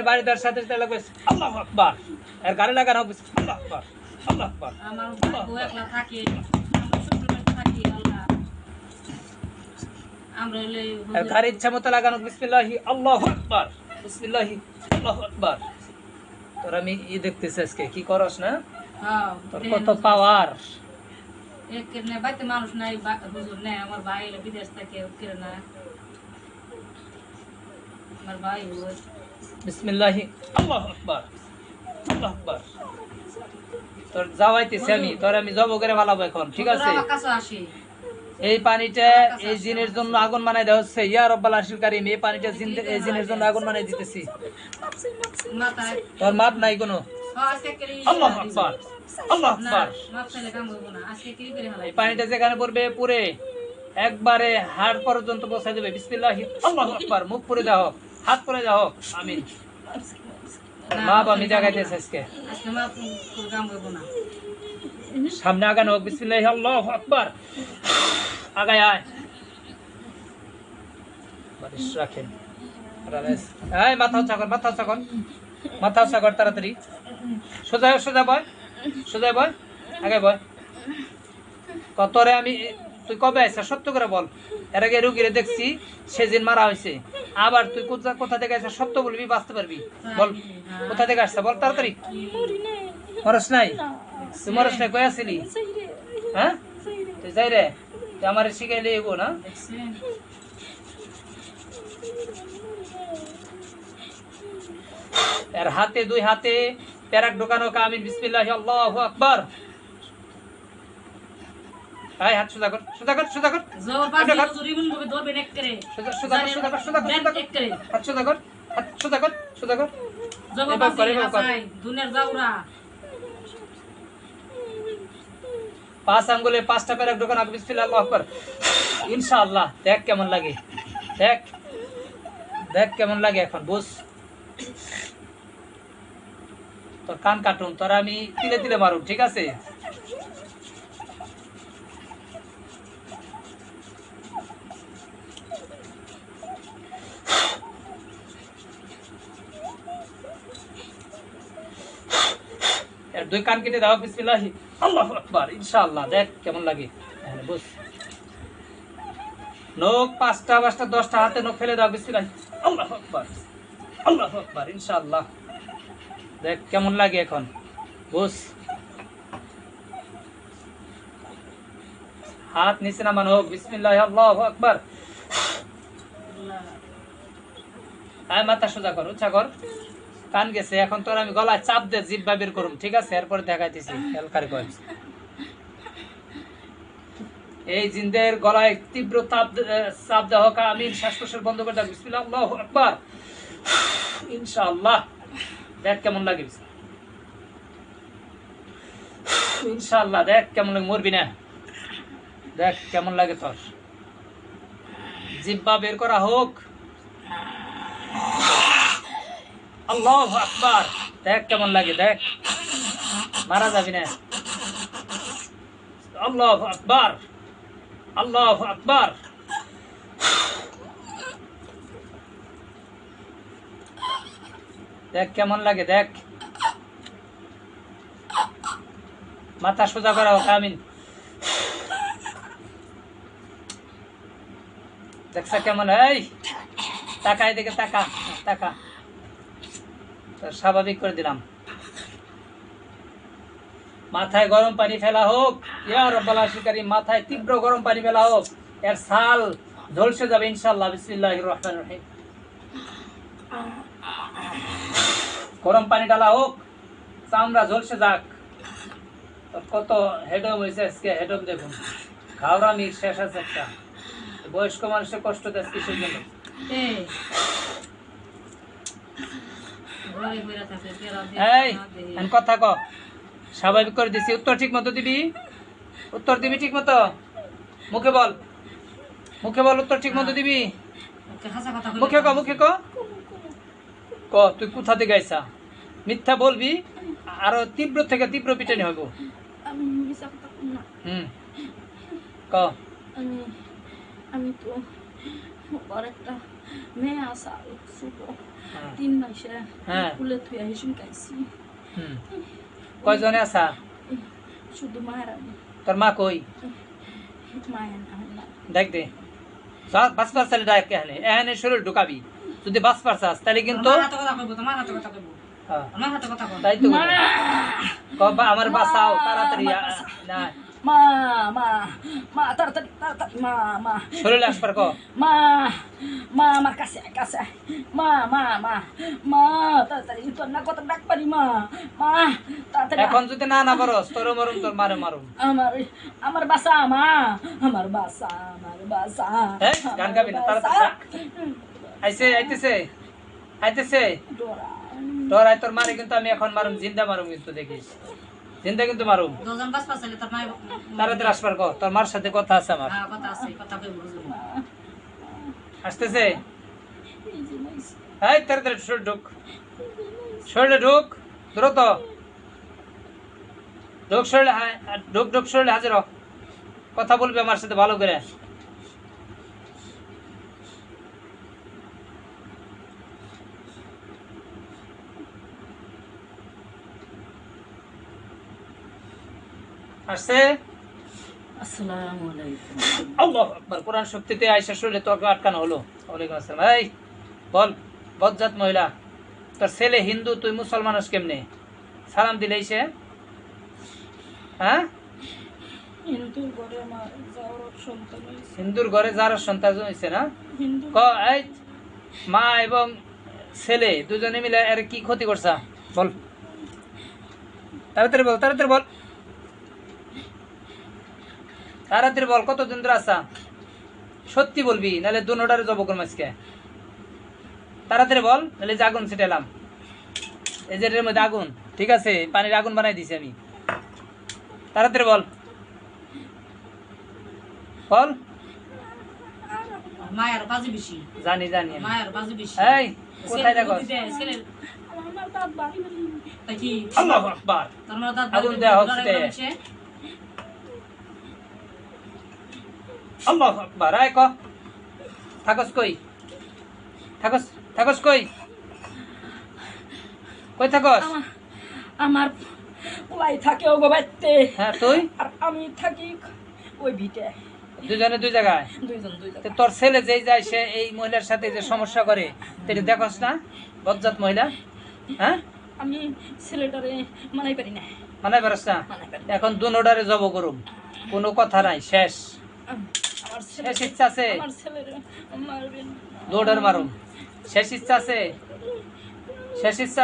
বাড়িদার সাথে লাগবে আল্লাহু আকবার, এর গাড়ি লাগানো হবে আল্লাহু আকবার, আল্লাহু আকবার। আমার বউ একলা থাকে, আমরা শ্বশুরবাড়িতে থাকি, আল্লাহ আমরা হলে এর গাড়ি ইচ্ছা মতো লাগানো বিসমিল্লাহি আল্লাহু আকবার, বিসমিল্লাহি আল্লাহু আকবার। তোর আমি দেখতেছি আজকে কি করস না, তোর কত পাওয়ার। একেনে বাইতে মানুষ নাই, হুজুর নেই, আমার ভাই হলো বিদেশ থেকে, কেন না আমার ভাই হলো বিসমিল্লাহি আল্লাহু আকবার, আল্লাহু আকবার। তোর যাওয়াইতেছি আমি, তোর আমি জব করে ভালাবো এখন, ঠিক আছে? আমার কাছে আসে এই পানিটা এই জিনের জন্য আগুন বানাই দেওয়া হচ্ছে, ইয়া রব্বাল আরশিল কারীম। এই পানিটা এই জিনের জন্য আগুন বানাই দিতেছি। মাথায় তোর মাপ নাই কোনো। আজকে করি আল্লাহু আকবার, আল্লাহু না, আকবার। মাপ চাইলে কাম হইব না, আজকে কি করে এই হালাই পানিটা যেখানে পড়বে পুরে একবারে হাড় পর্যন্ত পৌঁছে দেবে। বিসমিল্লাহি আল্লাহু আকবার। মুখ পুরে দাও, হাত পুরে দাও, আমিন। মাপ আমি দেখাইতেছি আজকে। আজকে মাপ কাম হইব না। সামনে আগানো হোক। বিসমিল্লাহি আল্লাহু আকবার। আগায় আয়, বালিশ রাখেন। এই মাথা উঁচা কর, মাথা উঁচা কর, মাথা উঁচা কর তাড়াতাড়ি। সোজা সোজা বয়, সোজা বয়, আগে বয়। কতরে আমি, তুই কবে আইসা সত্য করে বল। এর আগে রুগীরে দেখছি সেদিন মারা হয়েছে, আবার তুই কোথা থেকে আসা সত্য বলবি, বাঁচতে পারবি। বল কোথা থেকে আসছে, বল তাড়াতাড়ি। মরস নাই, তুই মরস নাই, কই আসিলি? হ্যাঁ তুই যাই রে, তুই আমার শিখাইলে এগো না। এর হাতে, দুই হাতে প্যারাক ঢোকানো, আমিন। বিসমিল্লাহি আল্লাহু আকবার। আয় হাত সোজা কর, সোজা কর, সোজা কর, জোর বাজি হুজুর ইবন ভাবে ধরবে নেক করে, সোজা সোজা কর, সোজা কর, সোজা কর, সোজা কর, হাত সোজা কর, হাত সোজা কর, সোজা কর। জোর এবার কর, বাজি এবার কর। হাসাই দুনিয়ার জাউরা 5 আঙ্গুলে 5টা প্যারাক ঢোকানো, বিসমিল্লাহি আল্লাহু আকবার। ইনশাআল্লাহ দেখ কেমন লাগে, দেখ দেখ কেমন লাগে এখন বুঝ। তোর কান কাটুন, তোর আমি তিলে তিলে মারুন, ঠিক আছে? এর দুই কান কেটে দাও। বিসমিল্লাহি আল্লাহু আকবার। ইনশাআল্লাহ দেখ কেমন লাগে, বুঝ। নখ 5টা 5টা 10টা হাতে নখ ফেলে দাও। বিসমিল্লাহি আল্লাহু আকবার, আল্লাহু আকবার। ইনশাআল্লাহ দেখ কেমন লাগে এখন বুঝ। হাত নিচে নামানো হোক। বিসমিল্লাহি আল্লাহু আকবার। আয় মাথা সোজা কর, উঁচা কর। কান গেছে, এখন তোর আমি গলায় চাপ দে, জিহ্বা বের করুম, ঠিক আছে? এরপরে দেখাইতেছি হেলকার কর। এই জিন্দের গলায় তীব্র চাপ দেওয়া হোক, আমিন। শ্বাস প্রশ্বাস বন্ধ করে দাও। বিসমিল্লাহি আল্লাহু আকবার। ইনশাআল্লাহ দেখ কেমন লাগে, ইনশাআল্লাহ দেখ কেমন লাগে, মরবি না। দেখ কেমন লাগে তোর, জিহ্বা বের করা হোক। আল্লাহু আকবার। দেখ কেমন লাগে, দেখ মারা যাবি না। আল্লাহু আকবার, আল্লাহু আকবার। দেখ কেমন লাগে, দেখ। মাথা সোজা করা হোক, আমিন। দেখছা কেমন? এই টাকা, এদিকে টাকা, টাকা। স্বাভাবিক করে দিলাম। মাথায় গরম পানি ফেলা হোক, ইয়া রাব্বাল আরশিল কারীম। মাথায় তীব্র গরম পানি ফেলা হোক, এর ছাল ঝলসে যাবে ইনশাআল্লাহ। বিসমিল্লাহির রহমানির রহিম। গরম পানি ডালা হোক, চামড়া ঝলসে যাক। কত হেডম হয়েছে আজকে, হেডম দেখুন। ঘাওড়ামি শেষ আছে একটা। বয়স্ক মানুষের কষ্ট দেয় কিসের জন্য? এই কথা ক, স্বাভাবিক করে দিছি। উত্তর ঠিক মতো দিবি, উত্তর দিবি ঠিক মতো। মুখে বল, মুখে বল, উত্তর ঠিক মতো দিবি। মুখে ক, মুখে ক। ক তুই কোথা থেকে আইসা? মিথ্যা বলবি, আরো তীব্র থেকে তীব্র পিটানি হইব। ক আমি তো একটা মেয়ে আসা হ্যাঁ। 3 মাসে হ্যাঁ। কুলে তুই হিসুন খাইছি হুম কয়জনে আছা শুধু মায়ের আমি তোর মা কই মায়ের না দেখ দে বাস পারছালে ডাক এখানে এখানে শরীর ঢুকাবি যদি বাস পারছাস তাহলে কিন্তু তোমার হাতে কথা কইবো তোমার হাতে কথা কইবো হ্যাঁ, আমার হাতে কথা কই তাই তো কবা আমার বাসাও তাড়াতাড়ি না মা মা মা তাড়াতাড়ি তাড়াতাড়ি মা মা শরীর আসবার ক মা মা আমার কাছে কাছে মা মা মা মা তাড়াতাড়ি তোর না কত ডাক পারি মা মা তাড়াতাড়ি এখন যদি না না পারস তোর মরুম তোর মারে মারুম আমার আমার বাসা মা আমার বাসা হ্যাঁ গান গাবি না তাড়াতাড়ি আইছে আইতেছে তোর তোর মারে কিন্তু আমি এখন মারুম জিন্দা মারুম কিন্তু দেখিস জিন্দা কিন্তু মারুম দুজন বাস পাছালে তোর মাই তাড়াতাড়ি আসবার ক তোর মার সাথে কথা আছে আমার হ্যাঁ কথা আছে কথা কইবো হুজুর আসতেছে এই তাড়াতাড়ি শরীর ঢুক শরীরে ঢুক দ্রুত ঢুক শরীরে ঢুক শরীরে হাজির হ। কথা বলবি আমার সাথে ভালো করে আসছে আসসালামু আলাইকুম আল্লাহু আকবার কোরআন শক্তিতে আয়েশা শরীরে তোকে আটকানো হলো ওয়ালাইকুম আসসালাম এই বল বজ্জাত মহিলা তোর ছেলে হিন্দু তুই মুসলমান হস কেমনে সালাম দিলেই সে হ্যাঁ হিন্দুর ঘরে আমার যাওয়ার সন্তান হয়েছে হিন্দুর ঘরে যার সন্তান হয়েছে না হিন্দু ক এই মা এবং ছেলে দুজনে মিলে এর কি ক্ষতি করছা বল তাড়াতাড়ি বল তাড়াতাড়ি বল তাড়াতাড়ি বল কতদিন ধরে আসা সত্যি বলবি নাহলে দুনোটারে জব করম আজকে তাড়াতাড়ি বল নাহলে যে আগুন ছিটালাম এই যে এর মধ্যে আগুন ঠিক আছে পানির আগুন বানাই দিছি আমি তাড়াতাড়ি বল বল মায়ের বাজি বেশি জানি জানি আমি। মায়ের বাজি বেশি এই কোথায় দেখো ছেলে আমার দাঁত বাড়ি বাড়ি তাই কি আল্লাহু আকবার তোর মার দাঁত আগুন দেয়া হচ্ছে। আল্লাহু আকবার এই ক থাকস কই থাকস কই কই থাকস আমার ওলাই থাকে ও গোবাইতে হ্যাঁ তুই আর আমি থাকি ওই ভিটে দুজনে দুই জায়গায় দুইজন তো তোর ছেলে যেই যায় সে এই মহিলার সাথে যে সমস্যা করে তুই দেখস না বজ্জাত মহিলা হ্যাঁ আমি ছেলেটারে মানাই পারি না মানাই পারস না মানাই পারি এখন দুনোটারে জব করুম কোনো কথা নাই শেষ আমার শেষ ইচ্ছা আছে আমার ছেলেরে মারবেন দৌড়ার মারুম শেষ ইচ্ছা আছে শেষ ইচ্ছা